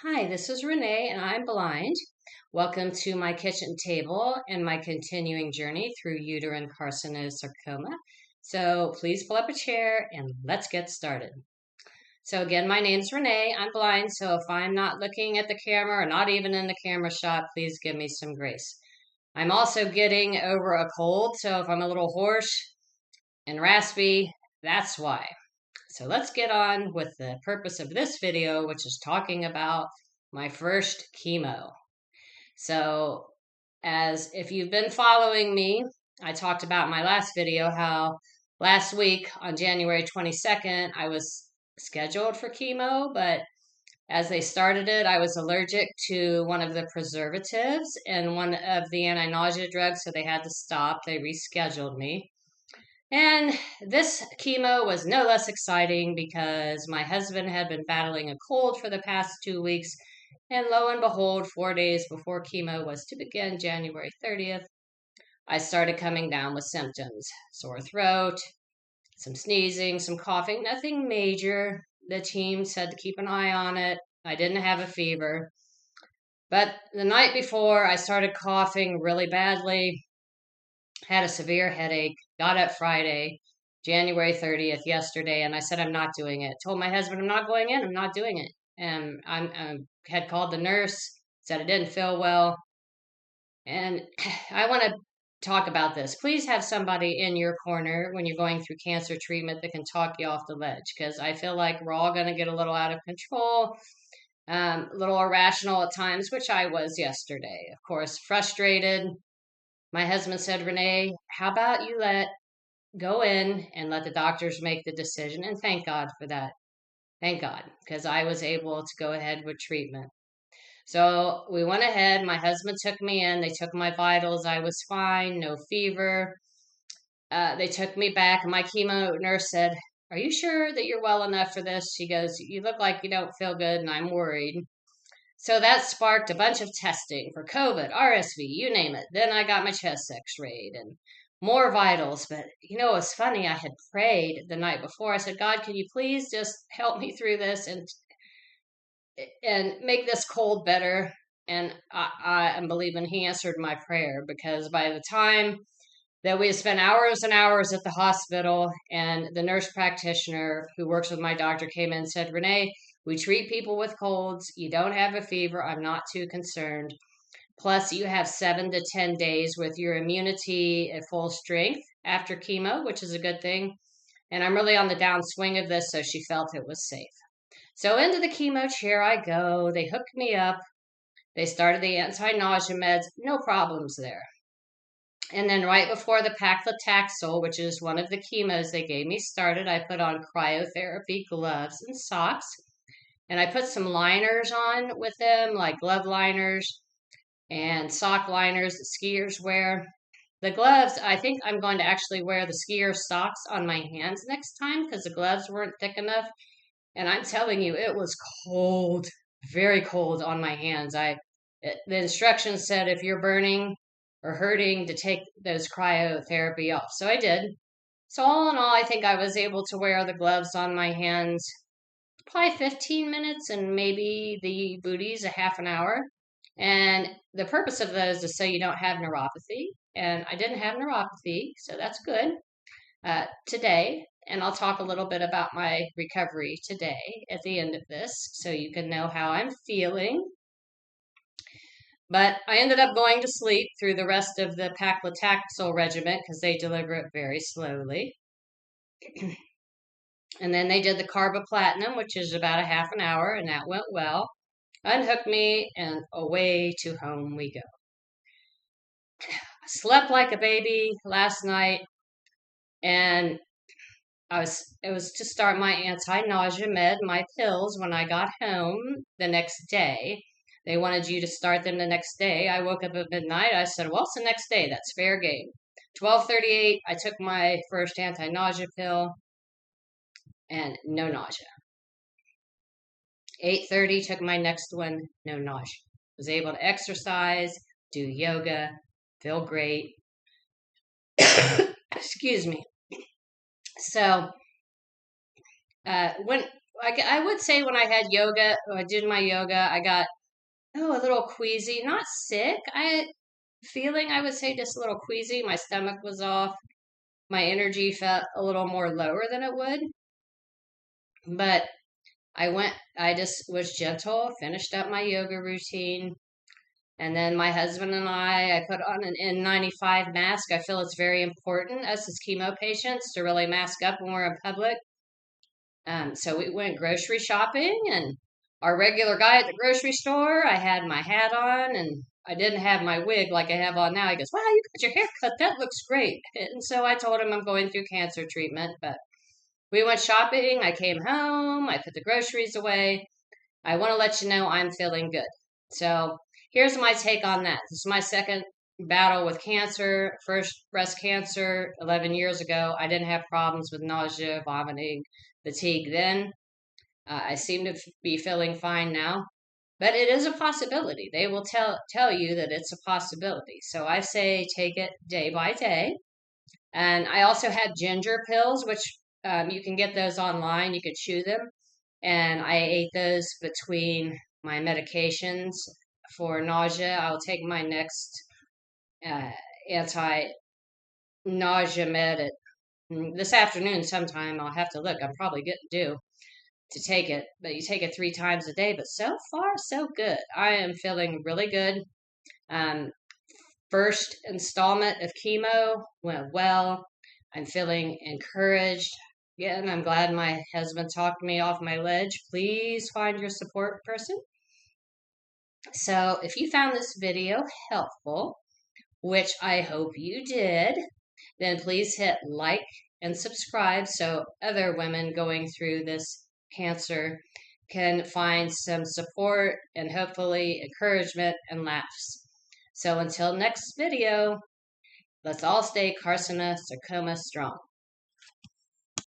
Hi, this is Renee, and I'm blind. Welcome to my kitchen table and my continuing journey through uterine carcinosarcoma. So please pull up a chair and let's get started. So again, my name's Renee. I'm blind, so if I'm not looking at the camera or not even in the camera shot, please give me some grace. I'm also getting over a cold, so if I'm a little hoarse and raspy, that's why. So let's get on with the purpose of this video, which is talking about my first chemo. So as if you've been following me, I talked about in my last video how last week on January 22nd, I was scheduled for chemo, but as they started it, I was allergic to one of the preservatives and one of the anti-nausea drugs, so they had to stop. They rescheduled me. And this chemo was no less exciting because my husband had been battling a cold for the past 2 weeks. And lo and behold, 4 days before chemo was to begin, January 30th, I started coming down with symptoms: sore throat, some sneezing, some coughing, nothing major. The team said to keep an eye on it. I didn't have a fever. But the night before, I started coughing really badly, had a severe headache, got up Friday, January 30th, yesterday, and I said, I'm not doing it. Told my husband, I'm not going in, I'm not doing it. And I had called the nurse, said I didn't feel well. And I want to talk about this. Please have somebody in your corner when you're going through cancer treatment that can talk you off the ledge, because I feel like we're all going to get a little out of control, a little irrational at times, which I was yesterday. Of course, frustrated. My husband said, Renee, how about you go in and let the doctors make the decision? And thank God for that. Thank God, because I was able to go ahead with treatment. So we went ahead. My husband took me in. They took my vitals. I was fine, no fever. They took me back, and my chemo nurse said, Are you sure that you're well enough for this? She goes, You look like you don't feel good, and I'm worried. So that sparked a bunch of testing for COVID, RSV, you name it. Then I got my chest x-rayed and more vitals. But it was funny. I had prayed the night before. I said, God, can you please just help me through this and make this cold better? And I am believing he answered my prayer, because by the time that we had spent hours and hours at the hospital, and the nurse practitioner who works with my doctor came in and said, Renee, we treat people with colds. You don't have a fever. I'm not too concerned. Plus, you have 7 to 10 days with your immunity at full strength after chemo, which is a good thing. And I'm really on the downswing of this, so she felt it was safe. So into the chemo chair I go. They hooked me up. They started the anti-nausea meds. No problems there. And then right before the paclitaxel, which is one of the chemos they gave me, started, I put on cryotherapy gloves and socks. And I put some liners on with them, like glove liners and sock liners that skiers wear. The gloves, I think I'm going to actually wear the skier socks on my hands next time, because the gloves weren't thick enough. And I'm telling you, it was cold, very cold on my hands. The instructions said if you're burning or hurting, to take those cryotherapy off. So I did. So all in all, I think I was able to wear the gloves on my hands probably 15 minutes, and maybe the booties a half an hour. And the purpose of those is so you don't have neuropathy. And I didn't have neuropathy, so that's good today. And I'll talk a little bit about my recovery today at the end of this, so you can know how I'm feeling. But I ended up going to sleep through the rest of the paclitaxel regimen, because they deliver it very slowly. And then they did the carboplatinum, which is about a half an hour, and that went well. Unhooked me, and away to home we go. I slept like a baby last night, and it was to start my anti-nausea med, my pills, when I got home the next day. They wanted you to start them the next day. I woke up at midnight. I said, well, it's the next day. That's fair game. 12:38, I took my first anti-nausea pill, and no nausea. 8:30, took my next one, no nausea. Was able to exercise, do yoga, feel great. Excuse me. So when I would say when I had yoga, when I did my yoga, I got a little queasy, not sick. I would say just a little queasy. My stomach was off. My energy felt a little more lower than it would. But I just was gentle, finished up my yoga routine. And then my husband and I put on an N95 mask. I feel it's very important, us as chemo patients, to really mask up when we're in public. So we went grocery shopping, and our regular guy at the grocery store, I had my hat on, and I didn't have my wig like I have on now. He goes, "Wow, you got your hair cut. That looks great." And so I told him I'm going through cancer treatment, but we went shopping. I came home. I put the groceries away. I want to let you know I'm feeling good. So here's my take on that. This is my second battle with cancer. First, breast cancer 11 years ago. I didn't have problems with nausea, vomiting, fatigue then. I seem to be feeling fine now, but it is a possibility. They will tell you that it's a possibility. So I say take it day by day. And I also had ginger pills, which you can get those online. You could chew them, and I ate those between my medications for nausea. I'll take my next uh, anti-nausea med at this afternoon sometime. I'll have to look. I'm probably getting due to take it, but you take it 3 times a day. But so far, so good. I am feeling really good. Um, First installment of chemo went well. I'm feeling encouraged. Again, I'm glad my husband talked me off my ledge. Please find your support person. So if you found this video helpful, which I hope you did, then please hit like and subscribe so other women going through this cancer can find some support and hopefully encouragement and laughs. So until next video, let's all stay carcinosarcoma strong.